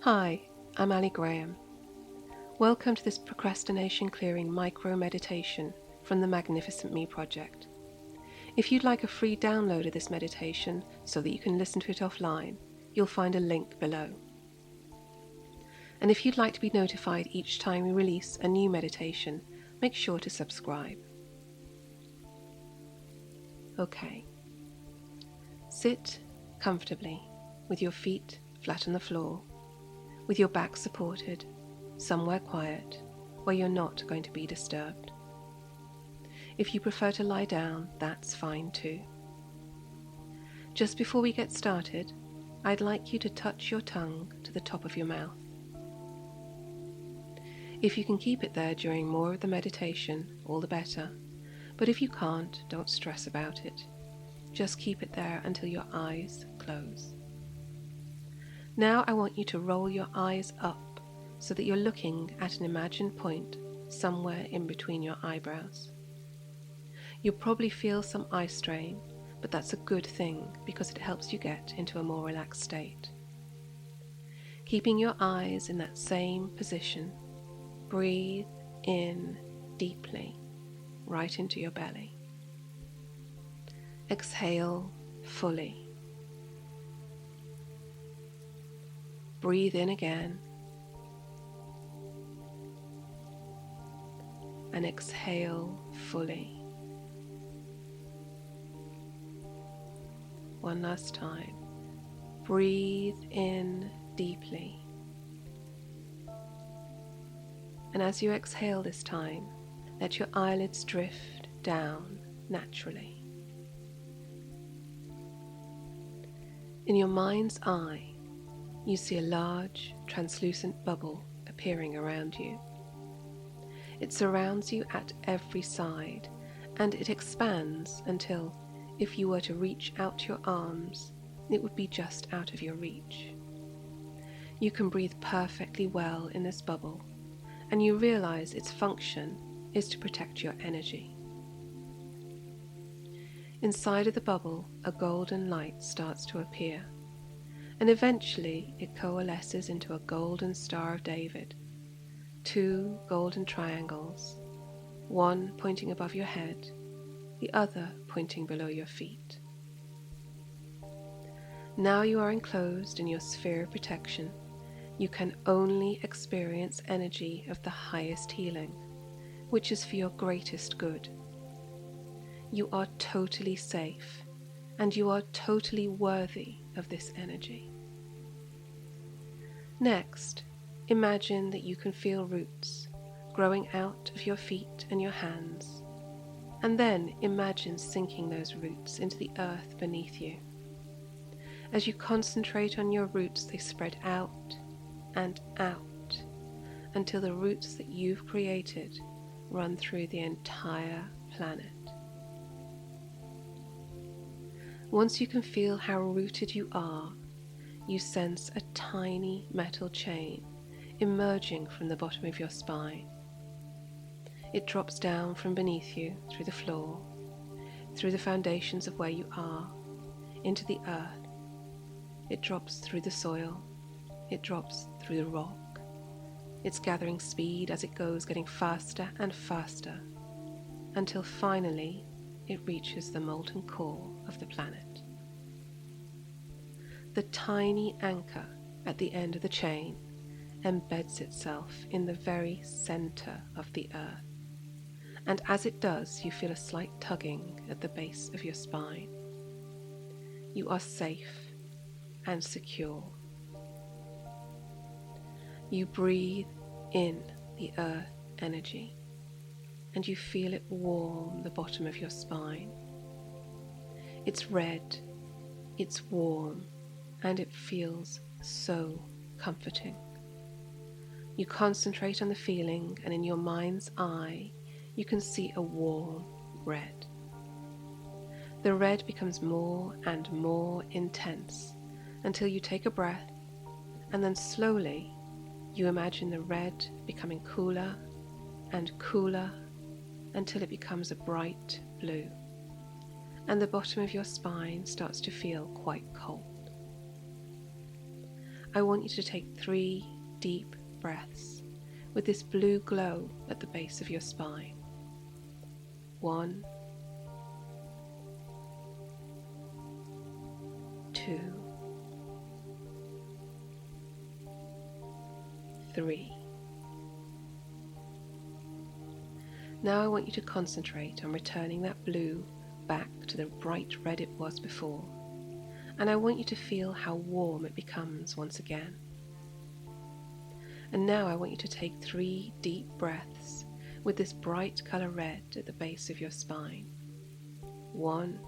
Hi, I'm Ali Graham. Welcome to this procrastination clearing micro meditation from the Magnificent Me project. If you'd like a free download of this meditation so that you can listen to it offline, you'll find a link below. And if you'd like to be notified each time we release a new meditation, make sure to subscribe. Okay. Sit comfortably with your feet flat on the floor, with your back supported, somewhere quiet, where you're not going to be disturbed. If you prefer to lie down, that's fine too. Just before we get started, I'd like you to touch your tongue to the top of your mouth. If you can keep it there during more of the meditation, all the better, but if you can't, don't stress about it. Just keep it there until your eyes close. Now I want you to roll your eyes up so that you're looking at an imagined point somewhere in between your eyebrows. You'll probably feel some eye strain, but that's a good thing because it helps you get into a more relaxed state. Keeping your eyes in that same position, breathe in deeply, right into your belly. Exhale fully. Breathe in again. And exhale fully. One last time. Breathe in deeply. And as you exhale this time, let your eyelids drift down naturally. In your mind's eye, you see a large, translucent bubble appearing around you. It surrounds you at every side, and it expands until, if you were to reach out your arms, it would be just out of your reach. You can breathe perfectly well in this bubble, and you realize its function is to protect your energy. Inside of the bubble, a golden light starts to appear, and eventually it coalesces into a golden Star of David, 2 golden triangles, one pointing above your head, the other pointing below your feet. Now you are enclosed in your sphere of protection. You can only experience energy of the highest healing, which is for your greatest good. You are totally safe, and you are totally worthy of this energy. Next, imagine that you can feel roots growing out of your feet and your hands, and then imagine sinking those roots into the earth beneath you. As you concentrate on your roots, they spread out and out until the roots that you've created run through the entire planet. Once you can feel how rooted you are, you sense a tiny metal chain emerging from the bottom of your spine. It drops down from beneath you through the floor, through the foundations of where you are, into the earth. It drops through the soil. It drops through the rock. It's gathering speed as it goes, getting faster and faster, until finally it reaches the molten core of the planet. The tiny anchor at the end of the chain embeds itself in the very center of the earth, and as it does, you feel a slight tugging at the base of your spine. You are safe and secure. You breathe in the earth energy, and you feel it warm the bottom of your spine. It's red, it's warm, and it feels so comforting. You concentrate on the feeling, and in your mind's eye, you can see a warm red. The red becomes more and more intense until you take a breath, and then slowly you imagine the red becoming cooler and cooler until it becomes a bright blue, and the bottom of your spine starts to feel quite cold. I want you to take 3 deep breaths with this blue glow at the base of your spine. 1, 2, 3. Now I want you to concentrate on returning that blue back to the bright red it was before, and I want you to feel how warm it becomes once again. And now I want you to take 3 deep breaths with this bright colour red at the base of your spine. 1,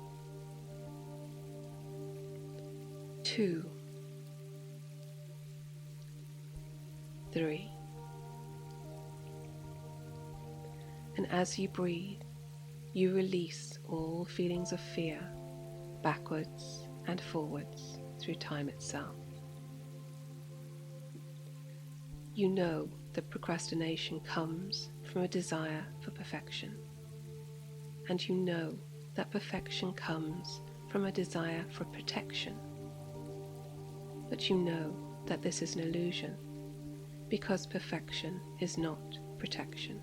2, 3. And as you breathe, you release all feelings of fear backwards and forwards through time itself. You know that procrastination comes from a desire for perfection, and you know that perfection comes from a desire for protection. But you know that this is an illusion, because perfection is not protection.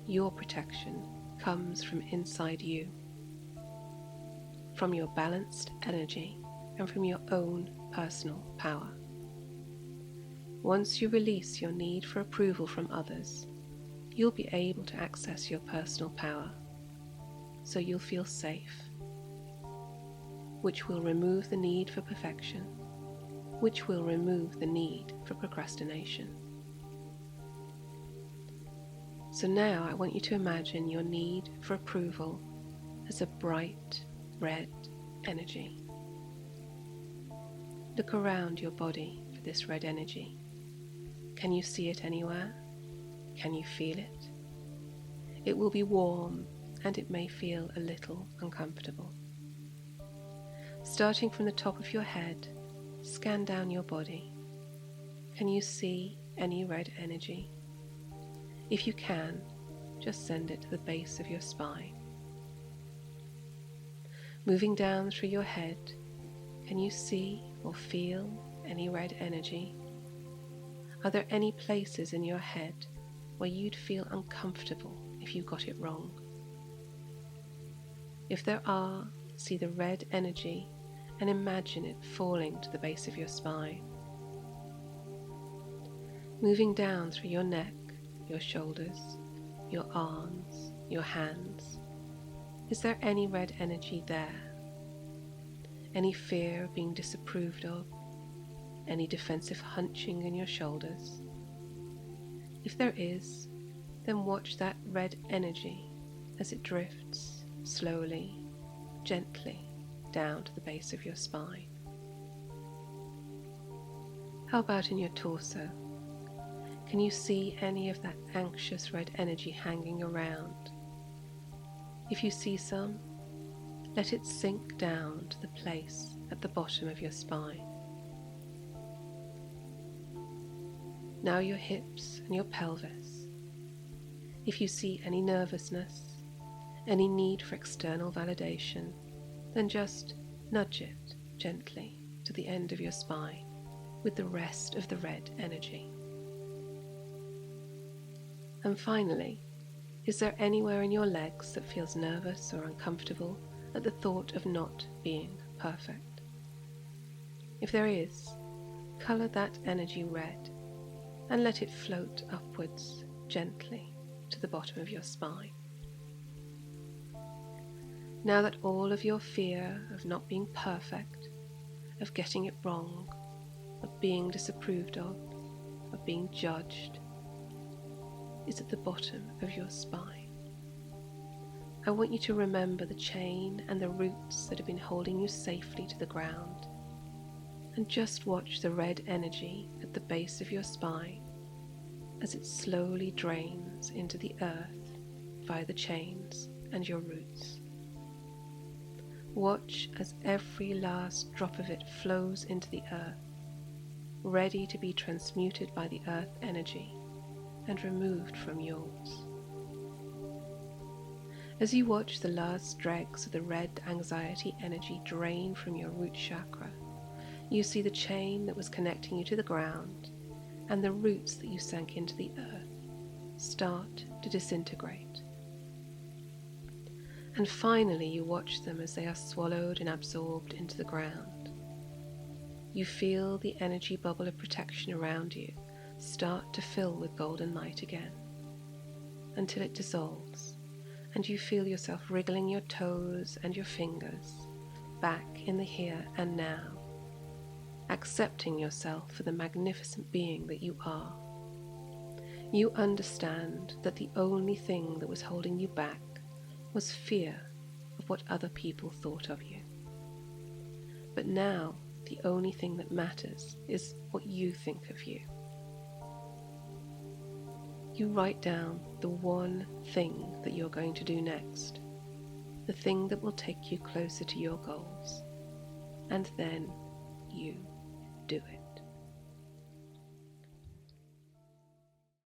Your protection comes from inside you, from your balanced energy and from your own personal power. Once you release your need for approval from others, you'll be able to access your personal power, so you'll feel safe, which will remove the need for perfection, which will remove the need for procrastination. So now I want you to imagine your need for approval as a bright red energy. Look around your body for this red energy. Can you see it anywhere? Can you feel it? It will be warm and it may feel a little uncomfortable. Starting from the top of your head, scan down your body. Can you see any red energy? If you can, just send it to the base of your spine. Moving down through your head, can you see or feel any red energy? Are there any places in your head where you'd feel uncomfortable if you got it wrong? If there are, see the red energy and imagine it falling to the base of your spine. Moving down through your neck, your shoulders, your arms, your hands. Is there any red energy there? Any fear of being disapproved of? Any defensive hunching in your shoulders? If there is, then watch that red energy as it drifts slowly, gently down to the base of your spine. How about in your torso? Can you see any of that anxious red energy hanging around? If you see some, let it sink down to the place at the bottom of your spine. Now your hips and your pelvis. If you see any nervousness, any need for external validation, then just nudge it gently to the end of your spine with the rest of the red energy. And finally, is there anywhere in your legs that feels nervous or uncomfortable at the thought of not being perfect? If there is, colour that energy red and let it float upwards gently to the bottom of your spine. Now that all of your fear of not being perfect, of getting it wrong, of being disapproved of being judged, is at the bottom of your spine, I want you to remember the chain and the roots that have been holding you safely to the ground, and just watch the red energy at the base of your spine as it slowly drains into the earth via the chains and your roots. Watch as every last drop of it flows into the earth, ready to be transmuted by the earth energy and removed from yours. As you watch the last dregs of the red anxiety energy drain from your root chakra, You see the chain that was connecting you to the ground and the roots that you sank into the earth start to disintegrate. And finally you watch them as they are swallowed and absorbed into the ground. You feel the energy bubble of protection around you start to fill with golden light again, until it dissolves, and you feel yourself wriggling your toes and your fingers back in the here and now, accepting yourself for the magnificent being that you are. You understand that the only thing that was holding you back was fear of what other people thought of you. But now, the only thing that matters is what you think of you. You write down the one thing that you're going to do next, the thing that will take you closer to your goals, and then you do it.